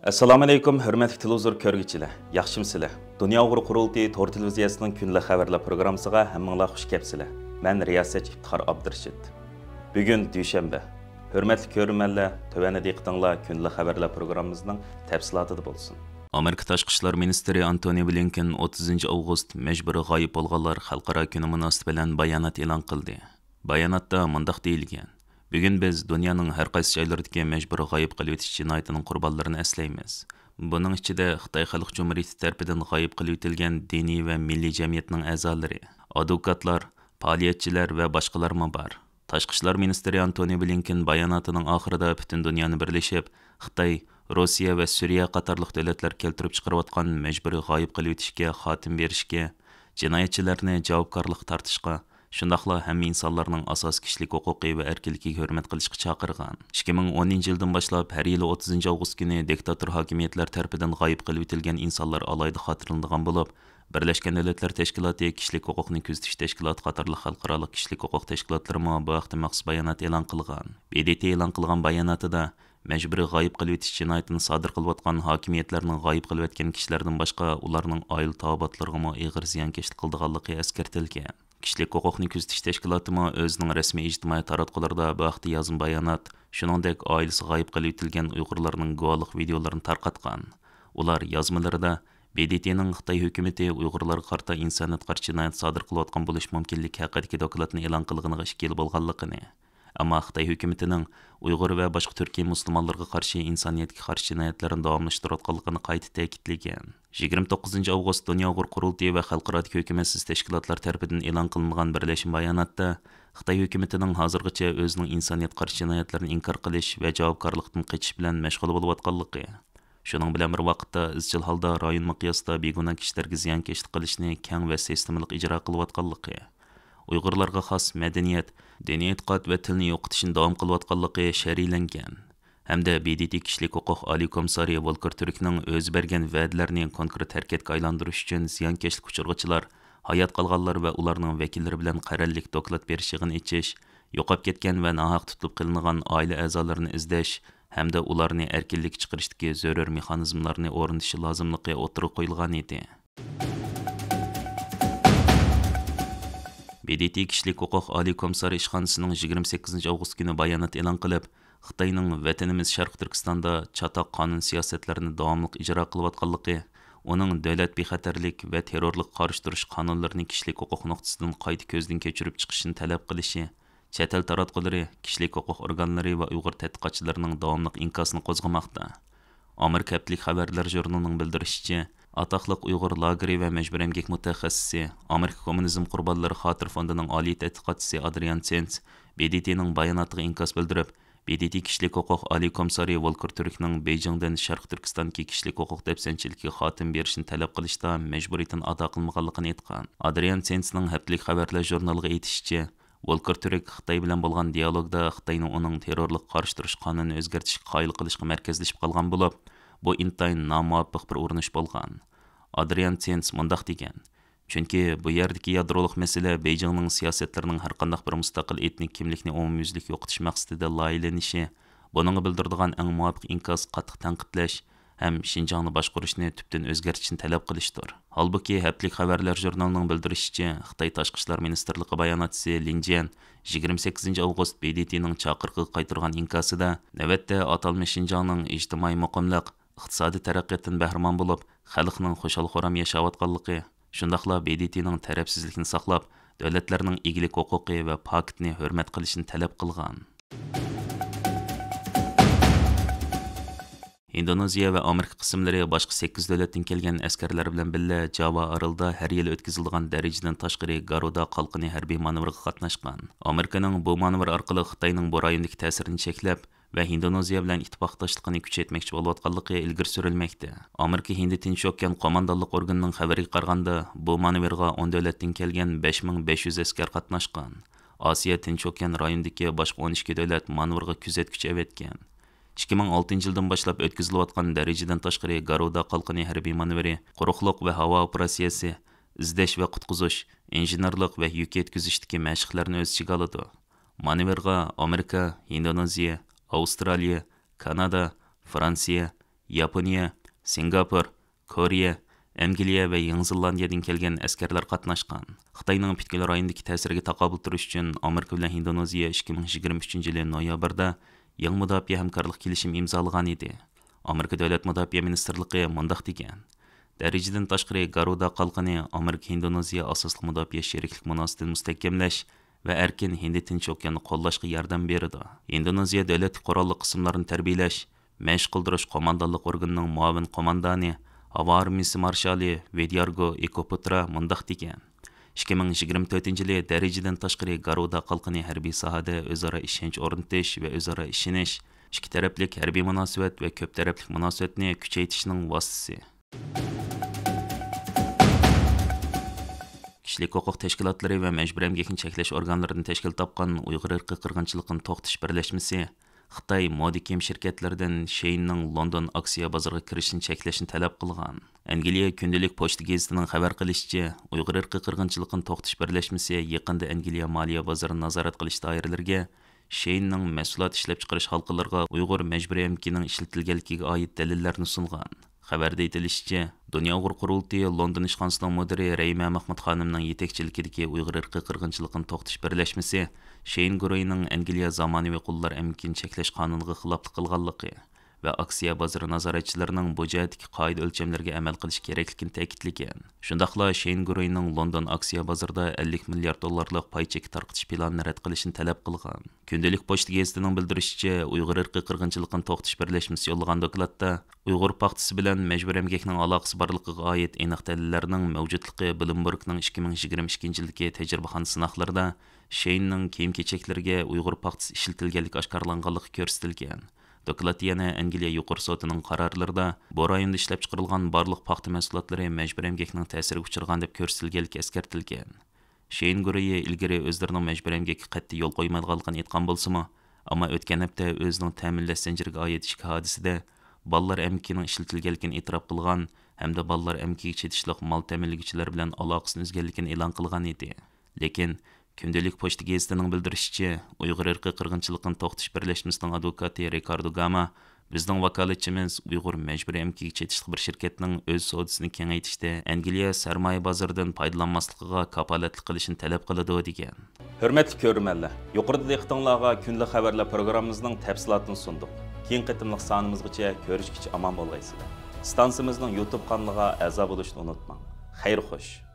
Assalomu alaykum, hurmatli televizor ko'rguvchilar. Yaxshimisilar? Dunyo uyg'ur qurultiyi Tor televiziyasining kunlik xabarlar programmasiga hammanglar xush kelibsizlar. Men riyosatchi Iftixor Abdurashid. Bugun dushanba. Hurmatli ko'rmanlar, tövəndə diqqətinizlər kunlik xabarlar programmamızning tafsilotida bo'lsin. Amerika Tashqi ishlar ministri Antony Blinken 30 avgust majburiy g'oyib bo'lganlar xalqaro kuni munosabati bilan bayonot e'lon qildi. Bayonotda mundaq deyilgan: Bugun biz dunyoning har qaysi joylaridagi majburiy g'oyib qilib o'tish jinoyatining qurbonlarini eslaymiz. Buning ichida Xitoy Xalq Jumhuriyati tomonidan g'oyib qilib o'tilgan diniy va milliy jamiyatning a'zolari, advokatlar, faoliyatchilar va boshqalarmi bor. Tashqi ishlar ministri Antony Blinken bayonotining oxirida butun dunyoni birlashib, Xitoy, Rossiya va Suriya qatorliq davlatlar keltirib chiqarayotgan majburiy g'oyib qilib o'tishga xotim berishga, jinoyatchilarni javobgarlikka tortishga, shundaqla hamma insonlarning asos kishilik huquqi va erkinligiga hurmat qilishga chaqirgan. 2010-yildan boshlab har yili 30 avgust kuni diktator hokimiyatlar tomonidan g'oyib qilib o'tilgan insonlar alayda xotirlanadigan bo'lib, Birleşken Devletler Teşkilatı Kişilik Hukukunu Küzetiş Teşkilatı qatorliq xalqaro kişilik huquq tashkilotlari bu vaqtda maxsus bayonot e'lon qilgan. BDT e'lon qilgan bayonotida majburiy g'oyib qilib o'tish jinoyatini sodir qilayotgan hokimiyatlarning g'oyib qilib o'tgan kishilardan boshqa ularning oila tobotlariga og'ir ziyonkashlik qildiganligi eskartilgan. Kişilik hukukunu küzetiş teşkilatı o'zining rasmiy ijtimoiy taratqularida bu vaqtda yozgan bayonot, shuningdek oilasi g'oyib qilib o'tilgan uyg'urlarning guvohlik videolarini tarqatgan. Ular yozmalarida BDT'ning Xitoy hukumati Uyg'urlarga qarata insoniyat qarshi jinoyat sodir qilayotgan bo'lish mumkinligi haqidagi dokladni e'lon qilganiga 2 yil bo'lganligini, ammo Xitoy hukumatining Uyg'ur va boshqa Turkiy musulmonlarga qarshi insoniyatga qarshi jinoyatlarni davomlashtirayotganligini qayta ta'kidlagan. 29 avgust Dunyo uyg'ur qurultiyi va xalqaro hukumatsiz tashkilotlar tomonidan e'lon qilingan birlashma bayonotda Xitoy hukumatining hozirgacha o'zining insoniyat qarshi jinoyatlarini inkor qilish va javobgarlikdan qochish bilan mashg'ul bo'layotganligi, shuning bilan bir vaqtda izchil holda rayon miqyosida begunoh kishilarga ziyonkashlik qilishni keng va sistemalik ijro qilayotganligi, Uyg'urlarga xos madaniyat, diniy e'tiqod va tilni yo'qotishni davom qilayotganligi sharhlangan. Hamda BDT kishilik huquq oliy komissari Volker Türkning o'zi bergan va'dalarini konkret harakatga aylantirish uchun ziyonkashlik uchirg'ichilar, hayot qolganlar va ularning vakillari bilan qarorlik doklad berish yig'ini ichish, yo'qolib ketgan va nohaq tutib qilingan oila a'zolarini izlash hamda ularni erkinlikka chiqarishdagi zarur mexanizmlarni o'rnatish lozimligi o'tirib qo'yilgan edi. BDT kishilik huquq oliy komissari ishxonasining 28 avgust kuni bayonot e'lon qilib, Xitoyning vatanimiz Sharq Turkistonda chatoq qonun siyosatlarini davomli ijro qilayotganligi, uning davlat bexatarlik va terrorlik qarshi turish qonunlarini kishilik huquq nuqtasidan qayta ko'zdan kechirib chiqishini talab qilishi, chet el taratqullari, kishilik huquq organlari va Uyg'ur tadqiqotchilarining davomli inkosini qo'zg'amoqda. Amerika haftalik xabarlar jurnalining bildirishicha, atoqliq Uyg'ur lageri va majburiy emgak mutaxassisi, Amerika Kommunizm qurbonlari xotir fondining oliy tadqiqotchisi Adrian Zenz BDTning bayonotiga inkos bildirib, BDT kishilik huquq oliy komissari Volker Türkning Beijingdan Sharq Turkistonga kishilik huquq dafsanchiligiga xotim berishni talab qilishda majburiyatdan ado qilmaganligini aytgan. Adrian Zenzning haftalik xabarlar jurnaliga aytishicha, Volker Türk Xitoy bilan bo'lgan dialogda Xitoyning uning terrorlik qarshi turish qonunini o'zgartirishga qoyil qilishga markazlashib qolgan bo'lib, bu intayin nomuvofiq bir urinish bo'lgan. Adrian Zenz mundaq degan: Chunki bu yerdagi yadroliq masala Beijingning siyosatlarining har qanday bir mustaqil etnik kimlikni umumyuzlik yo'qotish maqsadida loyilanishi, buningga bildiradigan eng muvofiq inkos qattiq tanqidlash ham Xinjiangni boshqarishni tubdan o'zgartirishni talab qilishdir. Halbuki haftalik xabarlar jurnalining bildirishicha, Xitoy Tashqi ishlar ministrligi bayonotchisi Lin Jian 28 avgust BDTning chaqiriqiga qaytargan inkosida navbatda atalmish Xinjiangning ijtimoiy muqimlik, iqtisodiy taraqqiyotdan bahramon bo'lib, xalqning xushal-xuram yashayotganligi, shundaqla BDTning tarafsizlikni saqlab, davlatlarning egilik huquqi va paketni hurmat qilishini talab qilgan. Indoneziya va Amerika qismlari boshqa 8 davlatdan kelgan askarlar bilan birga Java orolida har yili o'tkaziladigan darajadan tashqari Garuda qalqini harbiy manevrga qatnashgan. Amerikaning bu manevr orqali Xitoyning bu rayondagi ta'sirini cheklab va Indoneziya bilan ittifoqdoshligini kuchaytirmoqchi bo'layotganligi ilgari surilmoqda. Amerika Hindi Tinch okean qo'mondonlik organining xabariga qaraganda, bu manevrga 10 davlatdan kelgan 5500 askar qatnashgan. Osiyo Tinch okean rayonidagi boshqa 12 davlat manevrga kuzatuvchi avatgan. 2006 yildan boshlab o'tkazilayotgan darajadan tashqari Garuda qalqini harbiy manevri, quruqliq va havo operatsiyasi, izlash va qutqizish, injenerlik va yuk yetkazishdagi mashqlarni o'z ichiga oladi. Manevrga Amerika, Indoneziya, Avstraliya, Kanada, Fransiya, Yaponiya, Singapur, Koreya, Angliya va Yangi Zelandiyadan kelgan askarlar qatnashgan. Xitoyning Pitkul rayonidagi ta'siriga taqobil turish uchun Amerika bilan Indoneziya 2023-yil noyabrda yangi mudofaa hamkorlik kelishimi imzolagan edi. Amerika davlat mudofaa ministrligi mundaq degan: Darajadan tashqari Garuda qalqini Amerika Indoneziya asosli mudofaa sheriklik munosabatini mustahkamlash va erkin Hind Tinch okeanini qo'llashga yordam beradi. Indoneziya davlat qurolli qismlarini tarbiyalash, mashq qildirish qo'mondonlik organining muavin qo'mondoni Havo armiyasi marshali Vidyargo Ekoputra mundaq degan: 2024-yili darajadan tashqari Garuda qalqini harbiy sohada o'zaro ishonch o'rnatish va o'zaro ishonish, ikki taraflik harbiy munosabat va ko'p taraflik munosabatni kuchaytirishning vositasi. Kishilik huquq tashkilotlari va majburiy emgakni cheklash organlaridan tashkil topgan Uyg'ur irqiy qirg'inchiligini to'xtatish birlashmasi Xitoy moda kiyim shirkatlaridan Sheinning London aksiya bozoriga kirishini cheklashni talab qilgan. Angliya kundalik pochta gazetining xabar qilishicha, Uyg'ur irqiy qirg'inchiligini to'xtatish birlashmasi yaqinda Angliya moliya bozorini nazorat qilish doiralariga Sheinning mahsulot ishlab chiqarish halqalariga Uyg'ur majburiy emgakining ishlatilganligiga oid dalillarni sungan. Xabarda aytilishicha, Dunyo Uyg'ur qurultiyi London ishxonasining mudiri Rayma Mahmud xonimning yetakchiligidagi Uyg'ur irqiy qirg'inchiligini to'xtatish birlashmasi Shein guruhining Angliya zamonaviy qullar emgakini cheklash qonuniga xiloflik qilganligi va aksiya bozori nazoratchilarining bu jihatdagi qoida o'lchamlarga amal qilish kerakligini ta'kidlagan. Shundaqla Shein guruhining London aksiya bozorida 50 milliard dollarlik pay cheki tarqatish planini rad qilishini talab qilgan. Kundalik pochta gazetining bildirishicha, Uyg'ur irqiy qirg'inchiligini to'xtatish birlashmasi yo'llagan dokladda Uyg'ur paxtasi bilan majburiy emgakning aloqasi borligiga oid aniq dalillarning mavjudligi Bloombergning 2022-yildagi tajribaxon sinoqlarida Sheinning kiyim-kechaklariga Uyg'ur paxtasi ishlatilganligi oshkorlanganligi ko'rsatilgan. Doklad yana Angliya yuqori sotining qarorlarida bu rayonda ishlab chiqarilgan barliq paxta mahsulotlari majburiy emgakning ta'siriga uchragan deb ko'rsatilganligi eskartilgan. Shein guruhi ilgari o'zlarining majburiy emgakka qat'iy yo'l qo'ymaydiganligini aytgan bo'lsa-mu, ammo o'tgan hafta o'zining ta'minlash zanjiriga oid ikki hodisada ballar emgakining ishlatilganligini e'tirof qilgan hamda ballar emgakiga chetishliq mol ta'minlaguvchilar bilan aloqasini uzganligini e'lon qilgan edi. Lekin Kundalik pochta gazetining bildirishicha, Uyg'ur irqiy qirg'inchiligini to'xtatish birlashmasining advokati Ricardo Gama bizning vakolatchimiz Uyg'ur majburiy emgakiga chetishliq bir shirkatning o'z savdosini kengaytirishda Angliya sarmoya bozoridan foydalanmasligiga kapolatlik qilishini talab qiladi degan. Hurmatli ko'rmanlar, yuqorida diqqatingizga kunlik xabarlar programmamizning tafsilotini sundik. Keyin qitimliq sonimizgacha ko'rishgacha omon bo'lgaysizlar. Stansiyamizning YouTube kanaliga a'zo bo'lishni unutmang. Xayr xo'sh.